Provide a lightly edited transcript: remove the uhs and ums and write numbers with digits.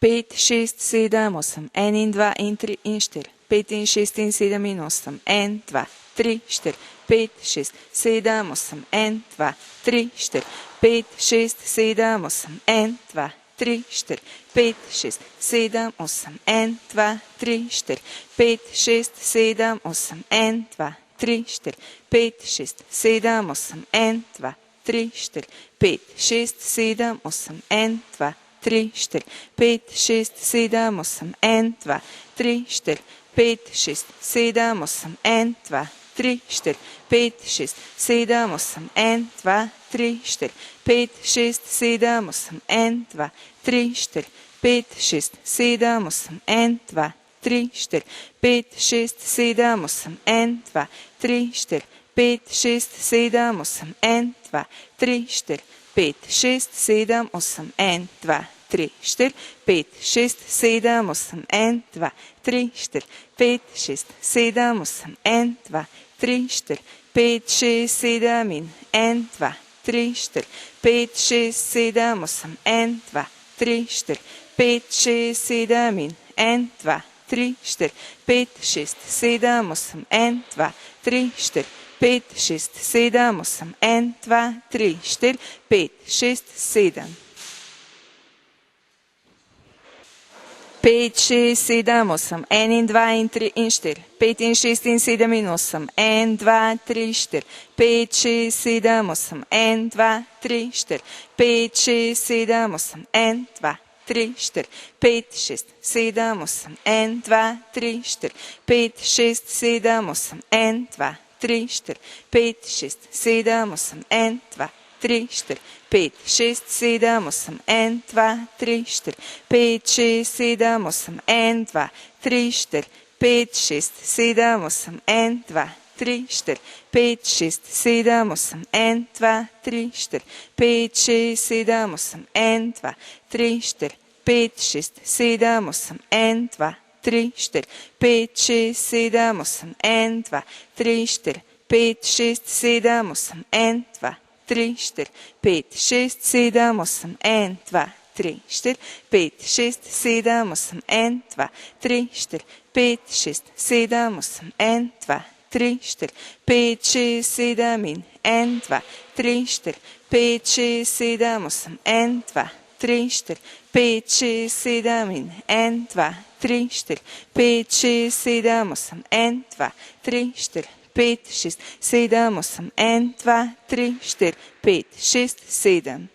5, 6, 7, 8, 1 in 2 in 3 in 4, 5 in 6 in 7 in 8, 1, 2, 3, 4, 5, 6, 7, 8, 1, 2, 3, 4, 5, 6, 7, 8, 1, 2, 3, 4, 5, 6, 7, 8, 1, 2, 3, 4, 5, 6, 7, 8, 1, 2, 3, 4, 5, 6, 7, 8, 1, 2, 3, 4, 5, 6, 7, 8, 1, 2, 3, 4, 5, 6, 7, 8, 1, 2, 3, 4, 5, 6, 7, 8, 1, 2, 3, 4, 5, 6, 7, 8, 1, 2, 3, 4, 5, 6, 7, 8, 1, 2, 3, 4, 5, 6, 7, 8, 1, 2, 3, 4, 5, 6, 7, 8, 1, 2, 3, 4, 5, 6, 7, 8, 1, 2, 3, 4, 5, 6, 7, 8, 1, 2, 3, 4, 5, 6, 7, 8, 1, 2, 3, 4, 5, 6, 7, 8, 1, 2, 3, 4, 5, 6, 7 in 1, 2, 3, 4, 5, 6, 7, 8, 1, 2, 3, 4, 5, 6, 7 in 1, 2, 3, 4, 5, 6, 7, 8, 1, 2, 3, 4, 5, 6, 7, 8, 1, 2, 3, 4, 5, 6, 7. 5, 6, 7, 8, 1 in 2 in 3 in 4, 5 in 6 in 7 in 8, 1, 2, 3, 4, 5, 6, 7, 8, 1, 2, 3, 4, 5, 6, 7, 8, 1, 2, 3, 4, 5, 6, 7, 8, 1, 2, 3, 4, 5, 6, 7, 8, 1, 2, 3, 4, 5, 6, 7, 8, 1, 2, 3, 4, 5, 6, 7, 8, 1, 2, 3, 4, 5, 6, 7, 8, 1, 2, 3, 4, 5, 6, 7, 8, 1, 2, 3, 4, 5, 6, 7, 8, 1, 2, 3, 4, 5, 6, 7, 8, 1, 2, 3, 4, 5, 6, 7, 8, 1, 2, 3, 4, 5, 6, 7, 8, 1, 2, 3, 4, 5, 6, 7, 8, 1, 2, 3, 4, 5, 6, 7, 8, 1, 2, 3, 4, 5, 6, 7, 8, 1, 2, 3, 4, 5, 6, 7, 8, 1, 2, 3, 4, 5, 6, 7 in 1, 2, 3, 4, 5, 6, 7, 8, 1, 2, 3, 4, 5, 6, 7 in 1, 2, 3, 4, 5, 6, 7, 8, 1, 2, 3, 4, 5, 6, 7, 8, 1, 2, 3, 4, 5, 6, 7.